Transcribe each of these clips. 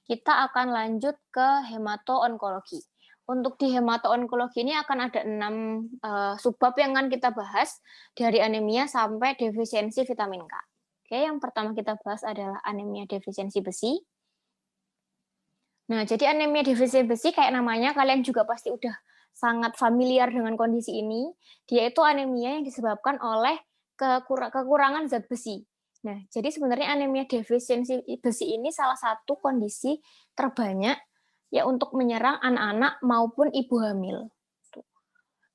kita akan lanjut ke hemato-onkologi. Untuk di hemato-onkologi ini akan ada 6 subbab yang akan kita bahas, dari anemia sampai defisiensi vitamin K. Oke, yang pertama kita bahas adalah anemia defisiensi besi. Nah, jadi anemia defisiensi besi kayak namanya kalian juga pasti udah sangat familiar dengan kondisi ini. Dia itu anemia yang disebabkan oleh kekurangan zat besi. Nah, jadi sebenarnya anemia defisiensi besi ini salah satu kondisi terbanyak ya untuk menyerang anak-anak maupun ibu hamil.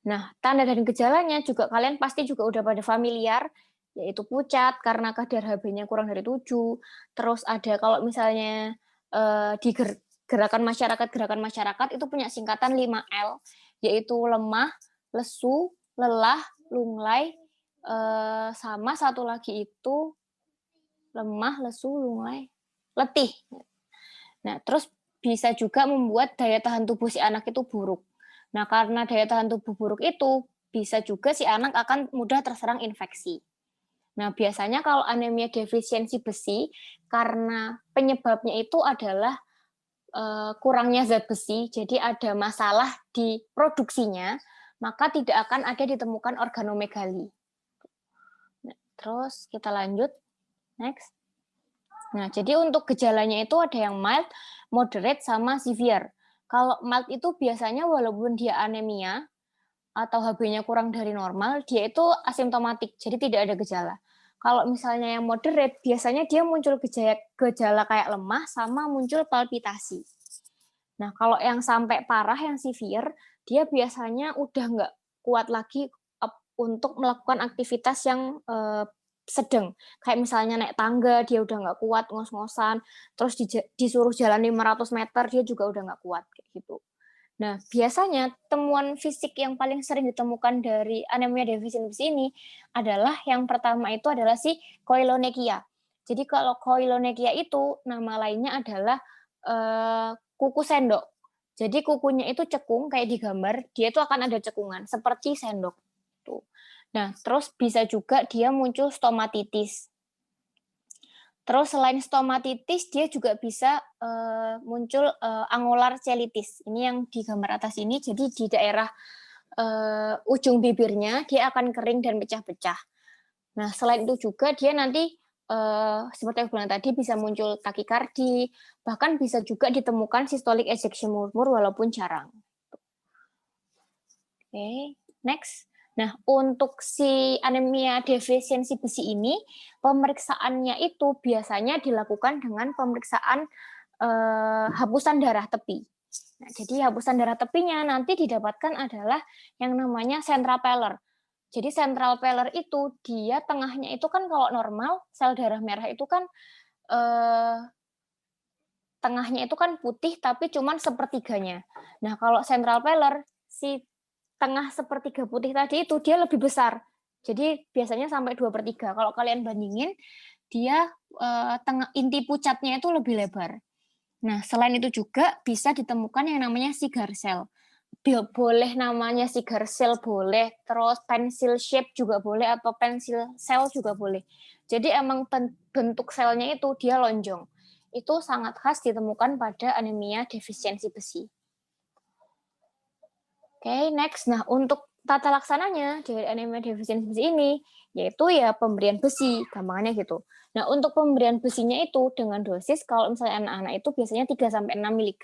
Nah, tanda dan gejalanya juga kalian pasti juga udah pada familiar, yaitu pucat karena kadar Hb-nya kurang dari 7, terus ada kalau misalnya di gerakan masyarakat itu punya singkatan 5L, yaitu lemah, lesu, lelah, lunglai, sama satu lagi itu lemah, lesu, lunglai, letih. Nah, terus bisa juga membuat daya tahan tubuh si anak itu buruk. Nah, karena daya tahan tubuh buruk itu, bisa juga si anak akan mudah terserang infeksi. Nah, biasanya kalau anemia defisiensi besi, karena penyebabnya itu adalah kurangnya zat besi, jadi ada masalah di produksinya, maka tidak akan ada ditemukan organomegali. Nah, terus kita lanjut, next. Nah, jadi untuk gejalanya itu ada yang mild, moderate, sama severe. Kalau mild itu biasanya walaupun dia anemia atau Hb-nya kurang dari normal, dia itu asimptomatik, jadi tidak ada gejala. Kalau misalnya yang moderate, biasanya dia muncul gejala kayak lemah sama muncul palpitasi. Nah, kalau yang sampai parah, yang severe, dia biasanya udah nggak kuat lagi untuk melakukan aktivitas yang sedang. Kayak misalnya naik tangga, dia udah nggak kuat, ngos-ngosan, terus disuruh jalan 500 meter, dia juga udah nggak kuat, kayak gitu. Nah, biasanya temuan fisik yang paling sering ditemukan dari anemia defisiensi ini adalah yang pertama itu adalah si koilonechia. Jadi kalau koilonechia itu nama lainnya adalah kuku sendok. Jadi kukunya itu cekung kayak di gambar, dia itu akan ada cekungan seperti sendok. Tuh. Nah, terus bisa juga dia muncul stomatitis. Terus selain stomatitis, dia juga bisa muncul angular cheilitis. Ini yang di gambar atas ini, jadi di daerah ujung bibirnya dia akan kering dan pecah-pecah. Nah, selain itu juga dia nanti seperti yang bilang tadi bisa muncul takikardi, bahkan bisa juga ditemukan systolic ejection murmur walaupun jarang. Oke, next. Nah, untuk si anemia defisiensi besi ini, pemeriksaannya itu biasanya dilakukan dengan pemeriksaan hapusan darah tepi. Nah, jadi hapusan darah tepinya nanti didapatkan adalah yang namanya central pallor. Jadi central pallor itu dia tengahnya itu kan kalau normal sel darah merah itu kan tengahnya itu kan putih tapi cuman sepertiganya. Nah, kalau central pallor si tengah sepertiga putih tadi itu dia lebih besar. Jadi biasanya sampai 2/3. Kalau kalian bandingin, dia inti pucatnya itu lebih lebar. Nah, selain itu juga bisa ditemukan yang namanya cigar cell. Boleh namanya cigar cell boleh, terus pencil shape juga boleh, atau pencil cell juga boleh. Jadi emang bentuk selnya itu dia lonjong. Itu sangat khas ditemukan pada anemia defisiensi besi. Oke, next. Nah, untuk tata laksananya dari anemia defisiensi besi ini, yaitu ya pemberian besi, gampangannya gitu. Nah, untuk pemberian besinya itu dengan dosis, kalau misalnya anak-anak itu biasanya 3-6 mg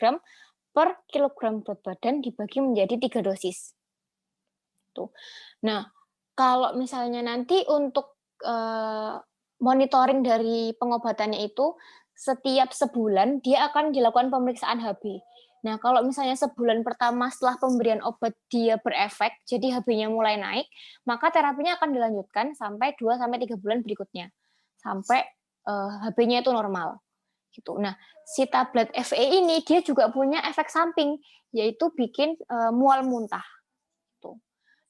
per kilogram berat badan dibagi menjadi 3 dosis. Tuh. Nah, kalau misalnya nanti untuk monitoring dari pengobatannya itu, setiap sebulan dia akan dilakukan pemeriksaan Hb. Nah, kalau misalnya sebulan pertama setelah pemberian obat dia berefek, jadi Hb-nya mulai naik, maka terapinya akan dilanjutkan sampai 2-3 bulan berikutnya. Sampai Hb-nya itu normal. Gitu. Nah, si tablet FE ini dia juga punya efek samping, yaitu bikin mual muntah. Gitu.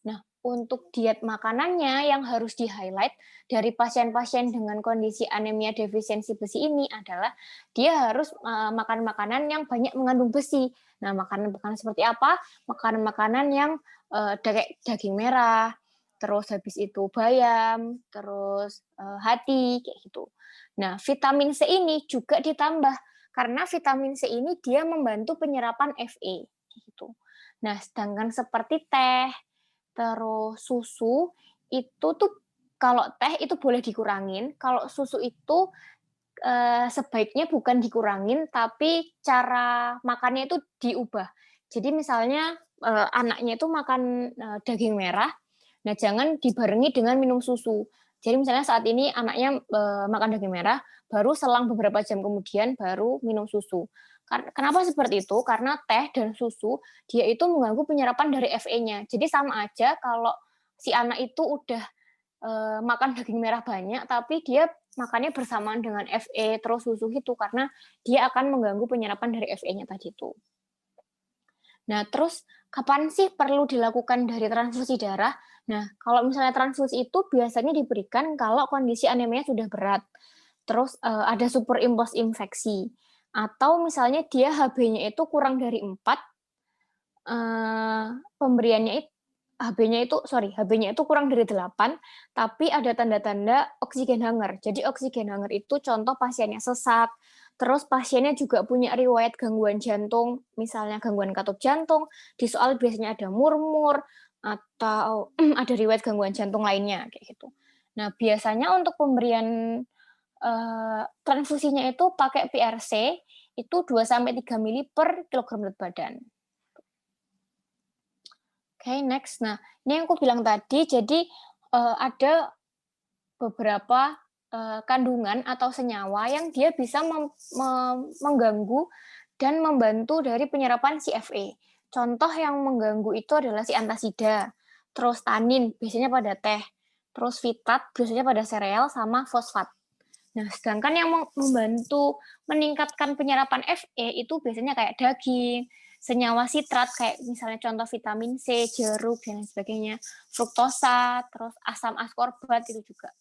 Nah, untuk diet makanannya yang harus di-highlight dari pasien-pasien dengan kondisi anemia defisiensi besi ini adalah dia harus makan makanan yang banyak mengandung besi. Nah, makanan-makanan seperti apa? Makanan-makanan yang daging merah, terus habis itu bayam, terus hati, kayak gitu. Nah, vitamin C ini juga ditambah karena vitamin C ini dia membantu penyerapan Fe gitu. Nah, sedangkan seperti teh, terus susu itu tuh kalau teh itu boleh dikurangin, kalau susu itu sebaiknya bukan dikurangin, tapi cara makannya itu diubah. Jadi misalnya anaknya itu makan daging merah, nah jangan dibarengi dengan minum susu. Jadi misalnya saat ini anaknya makan daging merah, baru selang beberapa jam kemudian baru minum susu. Kenapa seperti itu? Karena teh dan susu dia itu mengganggu penyerapan dari Fe-nya. Jadi sama aja kalau si anak itu udah makan daging merah banyak, tapi dia makannya bersamaan dengan Fe terus susu gitu karena dia akan mengganggu penyerapan dari Fe-nya tadi itu. Nah, terus kapan sih perlu dilakukan dari transfusi darah? Nah, kalau misalnya transfusi itu biasanya diberikan kalau kondisi anemia sudah berat, terus ada superimpos infeksi, atau misalnya dia Hb-nya itu kurang dari 4, pemberiannya itu Hb-nya itu kurang dari 8, tapi ada tanda-tanda oksigen hanger. Jadi oksigen hanger itu contoh pasiennya sesak, terus pasiennya juga punya riwayat gangguan jantung, misalnya gangguan katup jantung, di soal biasanya ada murmur, atau ada riwayat gangguan jantung lainnya, kayak gitu. Nah, biasanya untuk pemberian transfusinya itu pakai PRC, itu 2-3 mili per kilogram berat badan. Oke, next. Nah, ini yang aku bilang tadi, jadi ada beberapa kandungan atau senyawa yang dia bisa mengganggu dan membantu dari penyerapan si Fe. Contoh yang mengganggu itu adalah si antasida, terus tanin, biasanya pada teh, terus fitrat, biasanya pada sereal, sama fosfat. Nah, sedangkan yang membantu meningkatkan penyerapan Fe itu biasanya kayak daging, senyawa sitrat kayak misalnya contoh vitamin C, jeruk, dan lain sebagainya, fruktosa, terus asam askorbat itu juga.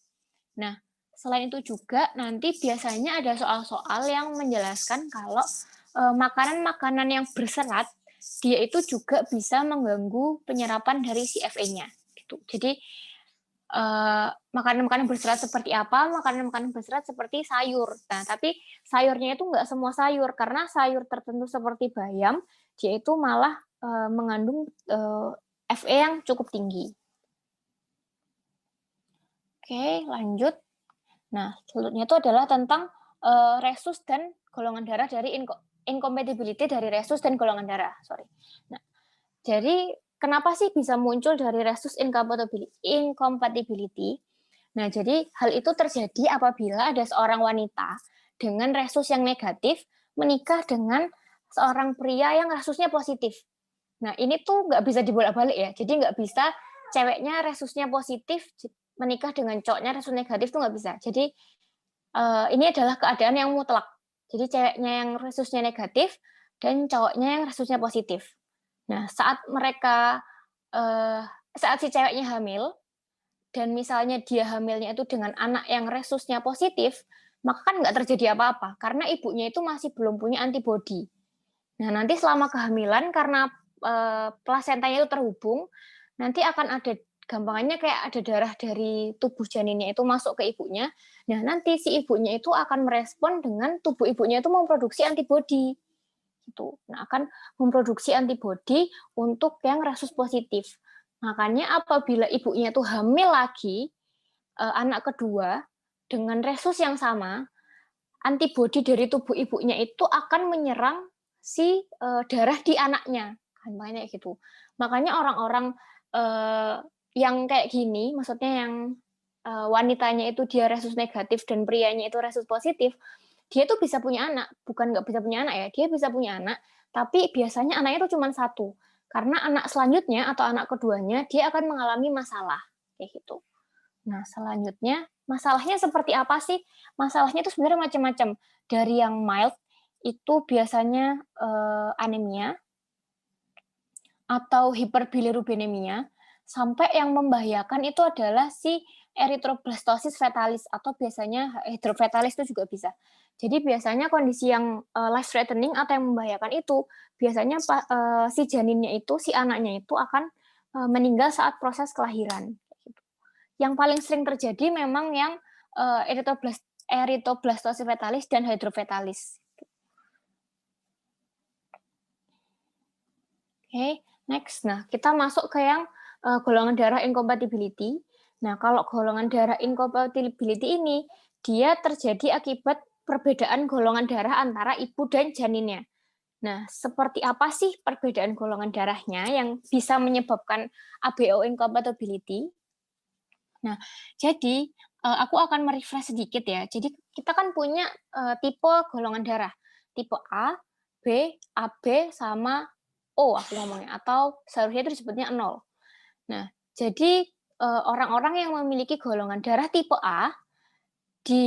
Nah, selain itu juga nanti biasanya ada soal-soal yang menjelaskan kalau makanan-makanan yang berserat dia itu juga bisa mengganggu penyerapan dari si Fe-nya. Gitu. Jadi makanan-makanan berserat seperti apa? Makanan-makanan berserat seperti sayur. Nah, tapi sayurnya itu nggak semua sayur, karena sayur tertentu seperti bayam, dia itu malah mengandung Fe yang cukup tinggi. Oke, lanjut. Nah, selanjutnya itu adalah tentang resus dan golongan darah dari incompatibility dari resus dan golongan darah. Nah, jadi kenapa sih bisa muncul dari resus incompatibility? Nah, jadi hal itu terjadi apabila ada seorang wanita dengan resus yang negatif menikah dengan seorang pria yang resusnya positif. Nah, ini tuh nggak bisa dibolak-balik ya. Jadi nggak bisa ceweknya resusnya positif menikah dengan cowoknya resus negatif tuh nggak bisa. Jadi ini adalah keadaan yang mutlak. Jadi ceweknya yang resusnya negatif dan cowoknya yang resusnya positif. Nah, saat si ceweknya hamil, dan misalnya dia hamilnya itu dengan anak yang resusnya positif, maka kan nggak terjadi apa-apa, karena ibunya itu masih belum punya antibodi. Nah, nanti selama kehamilan, karena plasentanya itu terhubung, nanti akan ada gampangannya kayak ada darah dari tubuh janinnya itu masuk ke ibunya. Nah, nanti si ibunya itu akan merespon dengan tubuh ibunya itu memproduksi antibodi. Gitu. Nah, akan memproduksi antibodi untuk yang resus positif. Makanya apabila ibunya itu hamil lagi, anak kedua, dengan resus yang sama, antibodi dari tubuh ibunya itu akan menyerang si darah di anaknya. Kan banyak gitu. Makanya orang-orang yang kayak gini, maksudnya yang wanitanya itu dia resus negatif dan prianya itu resus positif, dia tuh bisa punya anak. Bukan nggak bisa punya anak ya, dia bisa punya anak, tapi biasanya anaknya itu cuma satu. Karena anak selanjutnya atau anak keduanya, dia akan mengalami masalah. Kayak gitu. Nah, selanjutnya, masalahnya seperti apa sih? Masalahnya itu sebenarnya macam-macam. Dari yang mild, itu biasanya anemia, atau hiperbilirubinemia, sampai yang membahayakan itu adalah si erythroblastosis fetalis, atau biasanya hidrofetalis itu juga bisa. Jadi biasanya kondisi yang life threatening atau yang membahayakan itu, biasanya si janinnya itu, si anaknya itu akan meninggal saat proses kelahiran. Yang paling sering terjadi memang yang erythroblastosis fetalis dan hidrofetalis. Oke, next. Nah, kita masuk ke yang golongan darah incompatibility. Nah, kalau golongan darah incompatibility ini, dia terjadi akibat perbedaan golongan darah antara ibu dan janinnya. Nah, seperti apa sih perbedaan golongan darahnya yang bisa menyebabkan ABO incompatibility? Nah, jadi aku akan merefresh sedikit ya. Jadi kita kan punya tipe golongan darah, tipe A, B, AB, sama O aku ngomongnya, atau seharusnya itu disebutnya 0. Nah, jadi orang-orang yang memiliki golongan darah tipe A, di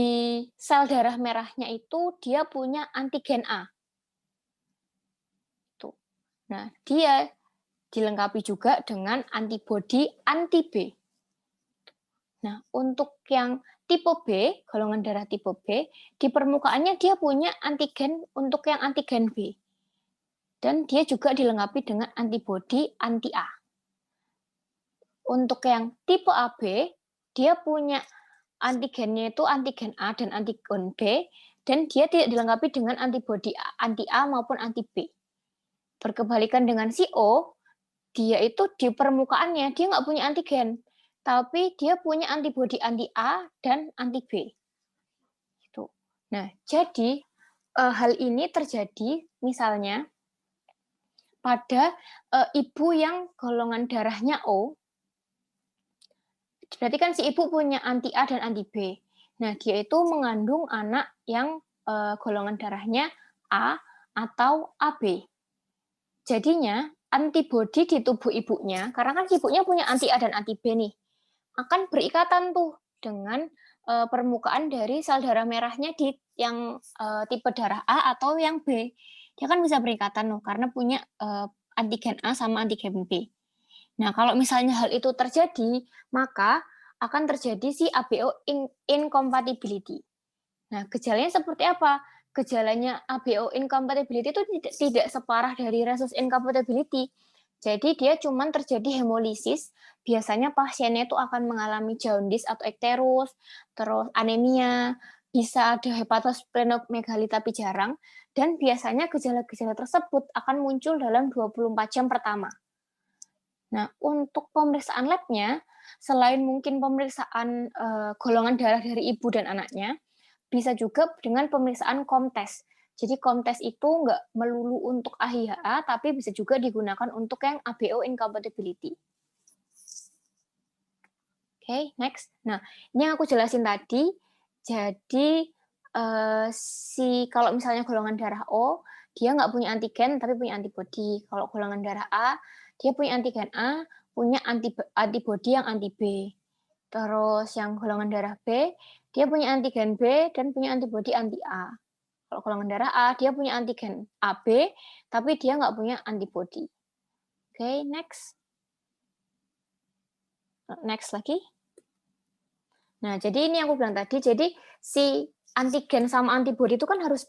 sel darah merahnya itu dia punya antigen A. Tuh. Nah, dia dilengkapi juga dengan antibodi anti B. Nah, untuk yang tipe B, golongan darah tipe B, di permukaannya dia punya antigen untuk yang antigen B. Dan dia juga dilengkapi dengan antibodi anti A. Untuk yang tipe AB, dia punya antigennya itu antigen A dan antigen B, dan dia tidak dilengkapi dengan antibodi anti A maupun anti B. Berkebalikan dengan si O, dia itu di permukaannya dia nggak punya antigen, tapi dia punya antibodi anti A dan anti B. Gitu. Nah, jadi hal ini terjadi misalnya pada ibu yang golongan darahnya O. Berarti kan si ibu punya anti A dan anti B. Nah, dia itu mengandung anak yang golongan darahnya A atau AB. Jadinya antibodi di tubuh ibunya, karena kan ibunya punya anti A dan anti B nih, akan berikatan tuh dengan permukaan dari sel darah merahnya di yang tipe darah A atau yang B. Dia kan bisa berikatan loh karena punya antigen A sama antigen B. Nah, kalau misalnya hal itu terjadi, maka akan terjadi si ABO incompatibility. Nah, gejalanya seperti apa? Gejalanya ABO incompatibility itu tidak separah dari rhesus incompatibility. Jadi dia cuma terjadi hemolisis, biasanya pasiennya itu akan mengalami jaundice atau ikterus, terus anemia, bisa ada hepatosplenomegaly tapi jarang, dan biasanya gejala-gejala tersebut akan muncul dalam 24 jam pertama. Nah, untuk pemeriksaan labnya, selain mungkin pemeriksaan golongan darah dari ibu dan anaknya, bisa juga dengan pemeriksaan COMTES. Jadi COMTES itu nggak melulu untuk AHIHA, tapi bisa juga digunakan untuk yang ABO incompatibility. Oke, next. Nah, ini yang aku jelasin tadi. Jadi kalau misalnya golongan darah O, dia nggak punya antigen tapi punya antibodi. Kalau golongan darah A, dia punya antigen A, punya antibodi yang anti B. Terus yang golongan darah B, dia punya antigen B dan punya antibodi anti A. Kalau golongan darah A, dia punya antigen AB, tapi dia nggak punya antibodi. Oke, next. Next lagi. Nah, jadi ini yang aku bilang tadi, jadi si antigen sama antibodi itu kan harus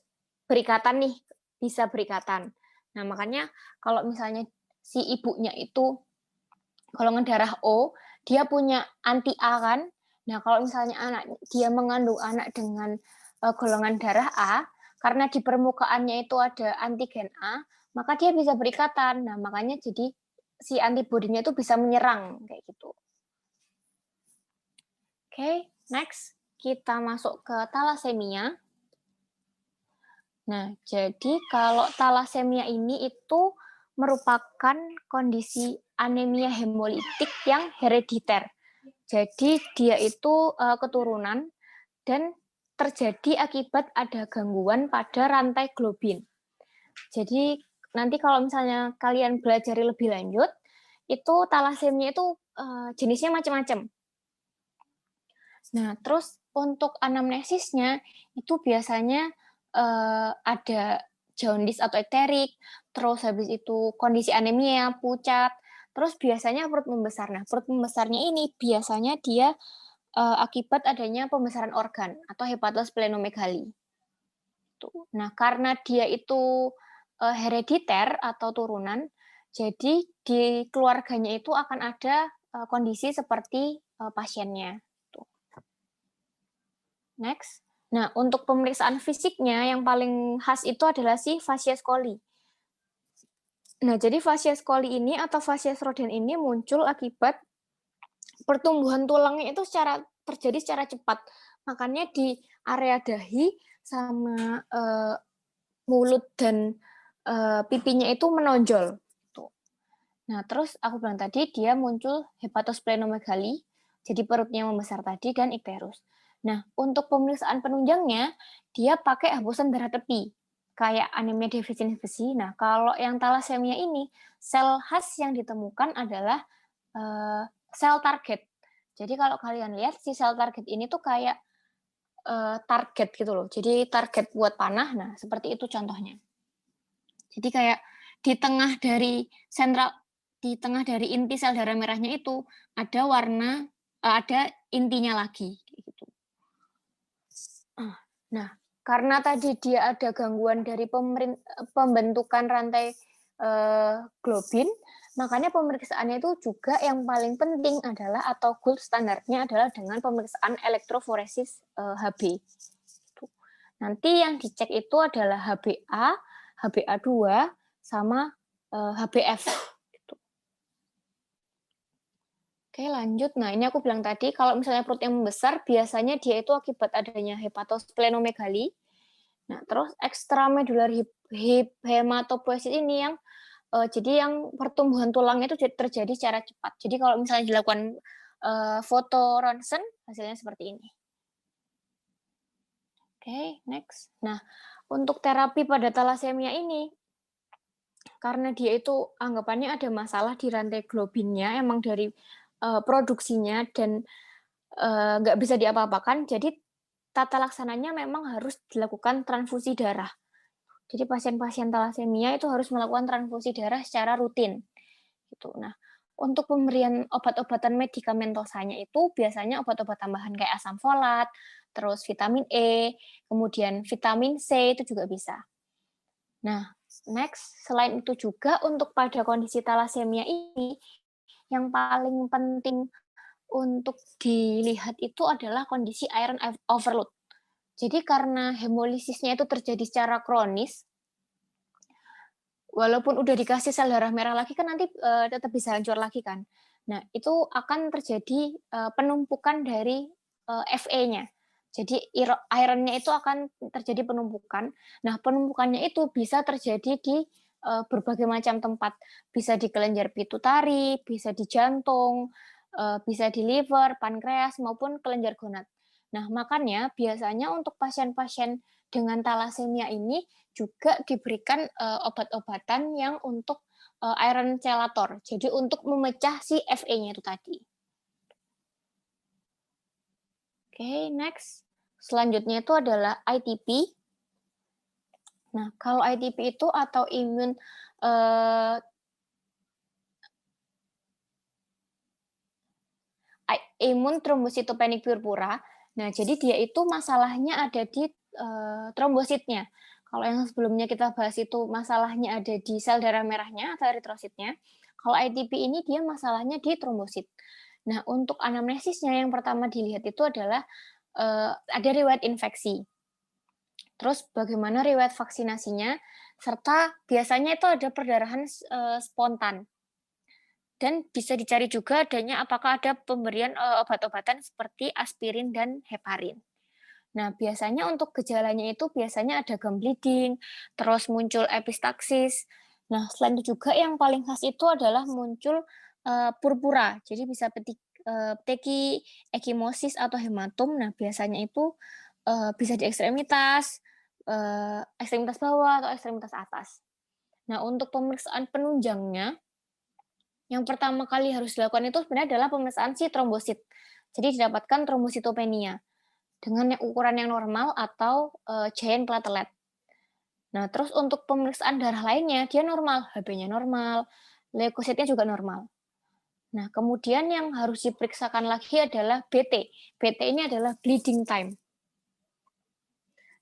berikatan nih, bisa berikatan. Nah, makanya kalau misalnya si ibunya itu golongan darah O, dia punya anti A kan. Nah, kalau misalnya dia mengandung anak dengan golongan darah A, karena di permukaannya itu ada antigen A, maka dia bisa berikatan. Nah, makanya jadi si antibodinya itu bisa menyerang kayak gitu. Oke, next kita masuk ke talasemia. Nah, jadi kalau talasemia ini itu merupakan kondisi anemia hemolitik yang herediter. Jadi dia itu keturunan dan terjadi akibat ada gangguan pada rantai globin. Jadi nanti kalau misalnya kalian belajar lebih lanjut, itu talasemia itu jenisnya macam-macam. Nah, terus untuk anamnesisnya itu biasanya ada jaundice atau ikterik, terus habis itu kondisi anemia, pucat, terus biasanya perut membesar. Nah, perut membesarnya ini biasanya dia akibat adanya pembesaran organ atau hepatosplenomegaly. Nah, karena dia itu herediter atau turunan, jadi di keluarganya itu akan ada kondisi seperti pasiennya. Next. Nah, untuk pemeriksaan fisiknya yang paling khas itu adalah si Facies coli. Nah, jadi Facies coli ini atau Facies rodent ini muncul akibat pertumbuhan tulangnya itu terjadi secara cepat. Makanya di area dahi sama, mulut dan, pipinya itu menonjol, gitu. Nah, terus aku bilang tadi dia muncul hepatosplenomegaly, jadi perutnya membesar tadi dan ikterus. Nah, untuk pemeriksaan penunjangnya, dia pakai hapusan darah tepi, kayak anemia defisien besi. Nah, kalau yang thalassemia ini, sel khas yang ditemukan adalah, sel target. Jadi kalau kalian lihat si sel target ini tuh kayak, target gitu loh, jadi target buat panah, nah seperti itu contohnya. Jadi kayak di tengah dari sentral di tengah dari inti sel darah merahnya itu ada ada intinya lagi kayak gitu. Nah, karena tadi dia ada gangguan dari pembentukan rantai globin, makanya pemeriksaannya itu juga yang paling penting adalah atau gold standarnya adalah dengan pemeriksaan elektroforesis HB. Nanti yang dicek itu adalah HbA, HbA2, sama HbF. Gitu. Oke, lanjut. Nah, ini aku bilang tadi, kalau misalnya perut yang membesar, biasanya dia itu akibat adanya hepatosplenomegaly. Nah, terus extramedular hematopoiesis ini yang jadi yang pertumbuhan tulangnya itu terjadi secara cepat. Jadi kalau misalnya dilakukan foto ronsen, hasilnya seperti ini. Oke, next. Nah, untuk terapi pada thalassemia ini, karena dia itu anggapannya ada masalah di rantai globinnya, emang dari produksinya dan nggak bisa diapa-apakan, jadi tata laksananya memang harus dilakukan transfusi darah. Jadi pasien-pasien thalassemia itu harus melakukan transfusi darah secara rutin. Gitu. Nah, untuk pemberian obat-obatan medikamentosanya itu biasanya obat-obat tambahan kayak asam folat, terus vitamin E, kemudian vitamin C itu juga bisa. Nah, next, selain itu juga untuk pada kondisi thalassemia ini, yang paling penting untuk dilihat itu adalah kondisi iron overload. Jadi karena hemolisisnya itu terjadi secara kronis, walaupun udah dikasih sel darah merah lagi kan nanti tetap bisa hancur lagi kan. Nah, itu akan terjadi penumpukan dari Fe-nya. Jadi iron-nya itu akan terjadi penumpukan. Nah, penumpukannya itu bisa terjadi di berbagai macam tempat. Bisa di kelenjar pitutari, bisa di jantung, bisa di liver, pankreas, maupun kelenjar gonad. Nah, makanya biasanya untuk pasien-pasien dengan thalassemia ini juga diberikan obat-obatan yang untuk iron chelator. Jadi untuk memecah si Fe-nya itu tadi. Oke, next. Selanjutnya itu adalah ITP. Nah, kalau ITP itu atau imun trombositopenic purpura. Nah, jadi dia itu masalahnya ada di trombositnya. Kalau yang sebelumnya kita bahas itu masalahnya ada di sel darah merahnya atau eritrositnya. Kalau ITP ini dia masalahnya di trombosit. Nah, untuk anamnesisnya yang pertama dilihat itu adalah ada riwayat infeksi. Terus bagaimana riwayat vaksinasinya, serta biasanya itu ada perdarahan spontan. Dan bisa dicari juga adanya apakah ada pemberian obat-obatan seperti aspirin dan heparin. Nah, biasanya untuk gejalanya itu biasanya ada gum bleeding, terus muncul epistaxis. Nah, selain itu juga yang paling khas itu adalah muncul purpura. Jadi bisa peteki, ekimosis atau hematom. Nah, biasanya itu bisa di ekstremitas bawah atau ekstremitas atas. Nah, untuk pemeriksaan penunjangnya, yang pertama kali harus dilakukan itu sebenarnya adalah pemeriksaan si trombosit. Jadi didapatkan trombositopenia dengan ukuran yang normal atau giant platelet. Nah, terus untuk pemeriksaan darah lainnya, dia normal, Hb-nya normal, leukositnya juga normal. Nah, kemudian yang harus diperiksakan lagi adalah BT. BT ini adalah bleeding time.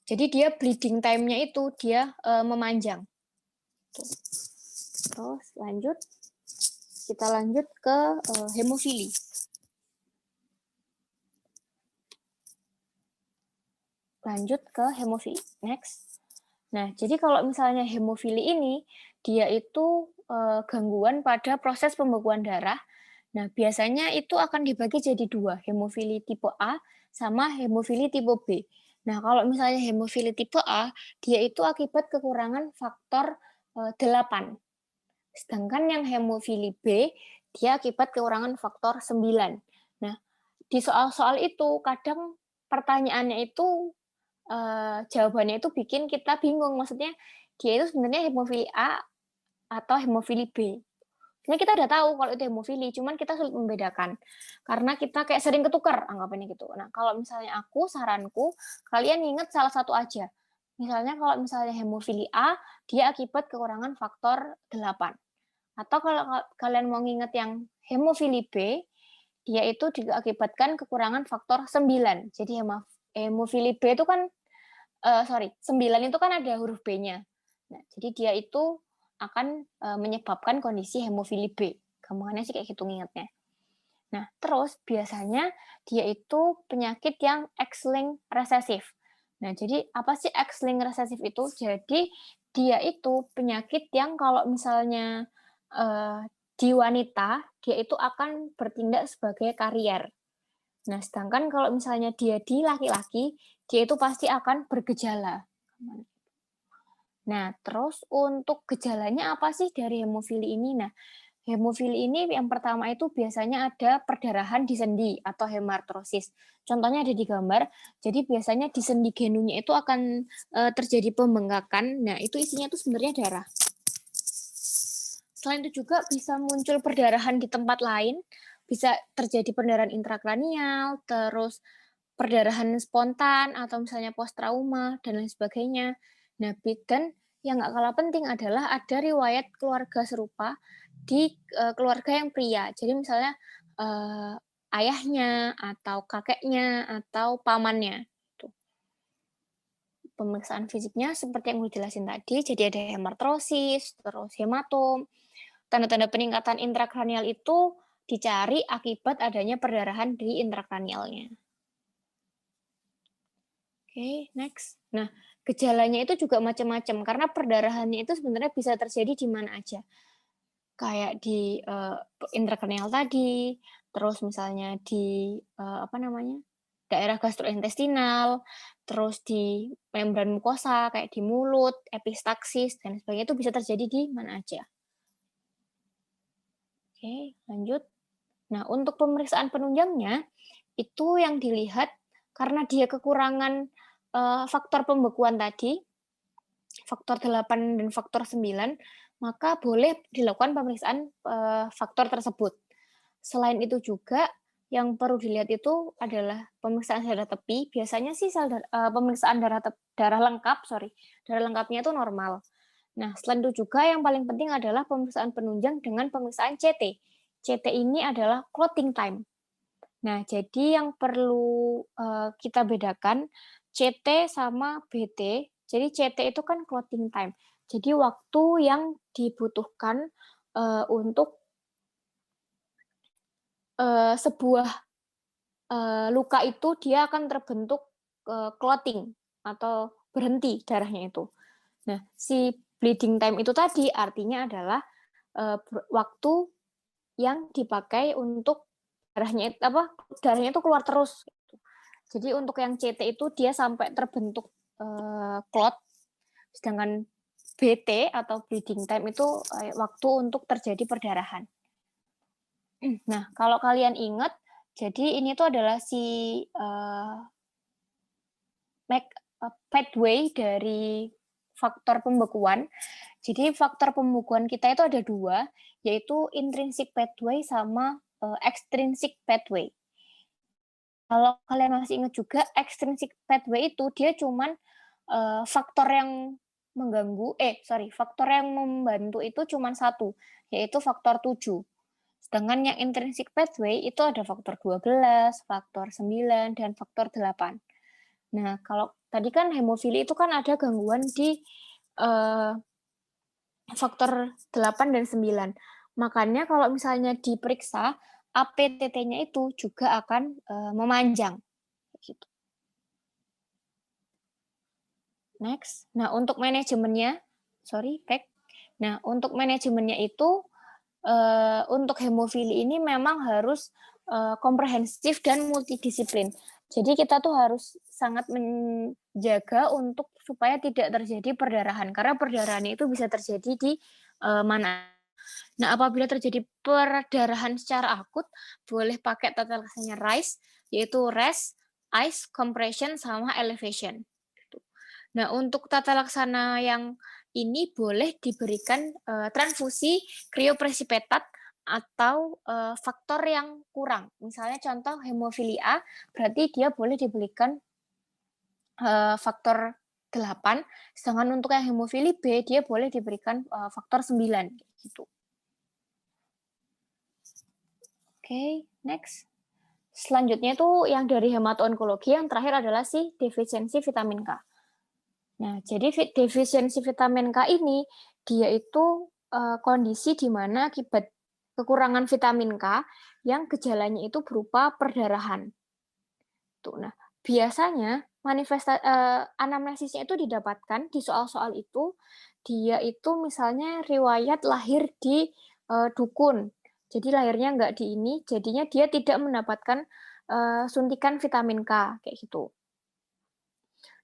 Jadi dia bleeding time-nya itu dia memanjang. Terus lanjut, kita lanjut ke hemofili. Lanjut ke hemofili. Next. Nah, jadi kalau misalnya hemofili ini, dia itu gangguan pada proses pembekuan darah. Nah, biasanya itu akan dibagi jadi 2, hemofili tipe A sama hemofili tipe B. Nah, kalau misalnya hemofili tipe A, dia itu akibat kekurangan faktor, 8. Sedangkan yang hemofili B, dia akibat kekurangan faktor 9. Nah, di soal-soal itu kadang pertanyaannya itu, jawabannya itu bikin kita bingung, maksudnya dia itu sebenarnya hemofili A atau hemofili B. Sebenarnya kita udah tahu kalau itu hemofili, cuman kita sulit membedakan. Karena kita kayak sering ketukar anggapannya gitu. Nah, kalau misalnya aku, saranku, kalian ingat salah satu aja. Misalnya kalau misalnya hemofili A, dia akibat kekurangan faktor 8. Atau kalau kalian mau nginget yang hemofili B, dia itu juga akibatkan kekurangan faktor 9. Jadi hemofili B itu kan, 9 itu kan ada huruf B-nya. Nah, jadi dia itu akan menyebabkan kondisi hemofili B. Gampangannya sih kayak gitu ngingetnya. Nah, terus biasanya dia itu penyakit yang X-linked resesif. Nah, jadi apa sih X-linked resesif itu? Jadi dia itu penyakit yang kalau misalnya di wanita, dia itu akan bertindak sebagai karier. Nah, sedangkan kalau misalnya dia di laki-laki, dia itu pasti akan bergejala. Nah, terus untuk gejalanya apa sih dari hemofili ini? Nah, hemofili ini yang pertama itu biasanya ada perdarahan di sendi atau hemartrosis. Contohnya ada di gambar. Jadi biasanya di sendi genunya itu akan terjadi pembengkakan. Nah, itu isinya itu sebenarnya darah. Selain itu juga bisa muncul perdarahan di tempat lain, bisa terjadi perdarahan intrakranial, terus perdarahan spontan atau misalnya post trauma dan lain sebagainya. Nah, dan yang nggak kalah penting adalah ada riwayat keluarga serupa di keluarga yang pria. Jadi misalnya ayahnya atau kakeknya atau pamannya. Tuh. Pemeriksaan fisiknya seperti yang gue jelasin tadi, jadi ada hemartrosis, terus hematom. Tanda-tanda peningkatan intrakranial itu dicari akibat adanya perdarahan di intrakranialnya. Oke, next. Nah, gejalanya itu juga macam-macam karena perdarahannya itu sebenarnya bisa terjadi di mana aja. Kayak di intrakranial tadi, terus misalnya di apa namanya? Daerah gastrointestinal, terus di membran mukosa kayak di mulut, epistaksis dan sebagainya itu bisa terjadi di mana aja. Oke, lanjut. Nah, untuk pemeriksaan penunjangnya, itu yang dilihat karena dia kekurangan faktor pembekuan tadi, faktor 8 dan faktor 9, maka boleh dilakukan pemeriksaan faktor tersebut. Selain itu juga, yang perlu dilihat itu adalah pemeriksaan darah tepi. Biasanya sih pemeriksaan darah lengkap, darah lengkapnya itu normal. Nah, selain itu juga yang paling penting adalah pemeriksaan penunjang dengan pemeriksaan CT. CT ini adalah clotting time. Nah, jadi yang perlu kita bedakan CT sama BT. Jadi CT itu kan clotting time. Jadi waktu yang dibutuhkan untuk sebuah luka itu dia akan terbentuk clotting atau berhenti darahnya itu. Nah, si bleeding time itu tadi artinya adalah waktu yang dipakai untuk darahnya itu keluar terus. Jadi untuk yang CT itu dia sampai terbentuk clot, sedangkan BT atau bleeding time itu waktu untuk terjadi perdarahan. Nah, kalau kalian ingat, jadi ini tuh adalah si pathway dari faktor pembekuan. Jadi faktor pembekuan kita itu ada 2, yaitu intrinsic pathway sama extrinsic pathway. Kalau kalian masih ingat juga, extrinsic pathway itu dia cuman faktor yang faktor yang membantu itu cuman 1, yaitu faktor 7. Sedangkan yang intrinsic pathway itu ada faktor 12, faktor 9, dan faktor 8. Nah, kalau tadi kan hemofili itu kan ada gangguan di faktor 8 dan 9. Makanya kalau misalnya diperiksa, APTT-nya itu juga akan memanjang. Gitu. Next. Nah, untuk manajemennya, Nah, untuk manajemennya itu, untuk hemofili ini memang harus, komprehensif dan multidisiplin. Jadi kita tuh harus sangat menjaga untuk supaya tidak terjadi perdarahan, karena perdarahan itu bisa terjadi di, mana. Nah, apabila terjadi perdarahan secara akut, boleh pakai tata laksananya RICE, yaitu rest, ice, compression, sama elevation, gitu. Nah, untuk tata laksana yang ini boleh diberikan, transfusi krioprecipitated atau, faktor yang kurang. Misalnya contoh hemofilia, berarti dia boleh diberikan, faktor 8, sedangkan untuk yang hemofili B, dia boleh diberikan, faktor 9, gitu. Oke, next. Selanjutnya itu yang dari hemato-onkologi, yang terakhir adalah si defisiensi vitamin K. Nah, jadi defisiensi vitamin K ini, dia itu, kondisi di mana akibat kekurangan vitamin K yang gejalanya itu berupa perdarahan. Tuh, nah, biasanya anamnesisnya itu didapatkan di soal-soal itu, dia itu misalnya riwayat lahir di, dukun. Jadi lahirnya nggak di ini, jadinya dia tidak mendapatkan, suntikan vitamin K, kayak gitu.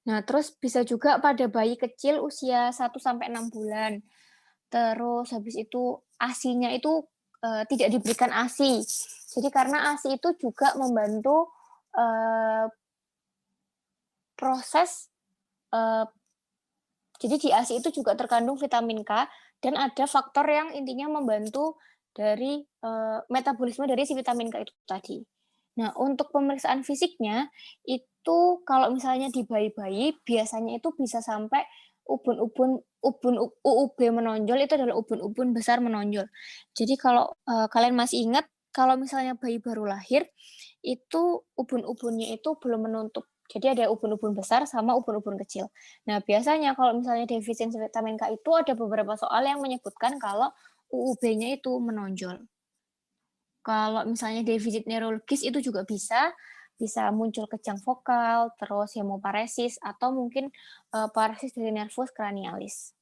Nah, terus bisa juga pada bayi kecil usia 1 sampai 6 bulan. Terus habis itu ASI-nya itu, tidak diberikan ASI. Jadi karena ASI itu juga membantu, eee, proses, eee, jadi di ASI itu juga terkandung vitamin K dan ada faktor yang intinya membantu dari, metabolisme dari si vitamin K itu tadi. Nah, untuk pemeriksaan fisiknya, itu kalau misalnya di bayi-bayi, biasanya itu bisa sampai UUB menonjol, itu adalah ubun-ubun besar menonjol. Jadi kalau, kalian masih ingat, kalau misalnya bayi baru lahir, itu ubun-ubunnya itu belum menutup. Jadi ada ubun-ubun besar sama ubun-ubun kecil. Nah, biasanya kalau misalnya defisiensi vitamin K itu ada beberapa soal yang menyebutkan kalau UUB-nya itu menonjol. Kalau misalnya defisit neurologis itu juga bisa, bisa muncul kejang vokal, terus hemoparesis, atau mungkin, paresis dari nervus cranialis.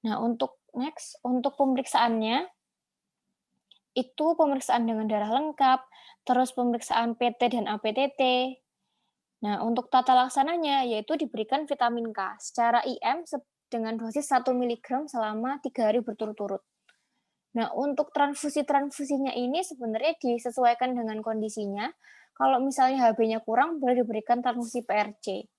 Nah, untuk pemeriksaannya, itu pemeriksaan dengan darah lengkap, terus pemeriksaan PT dan APTT. Nah, untuk tata laksananya, yaitu diberikan vitamin K secara IM dengan dosis 1 mg selama 3 hari berturut-turut. Nah, untuk transfusi-transfusinya ini sebenarnya disesuaikan dengan kondisinya. Kalau misalnya HB-nya kurang, boleh diberikan transfusi PRC.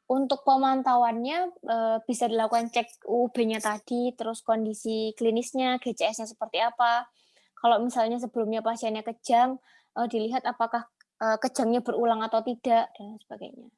Untuk pemantauannya, bisa dilakukan cek UUB-nya tadi, terus kondisi klinisnya, GCS-nya seperti apa. Kalau misalnya sebelumnya pasiennya kejang, dilihat apakah, kejangnya berulang atau tidak, dan sebagainya.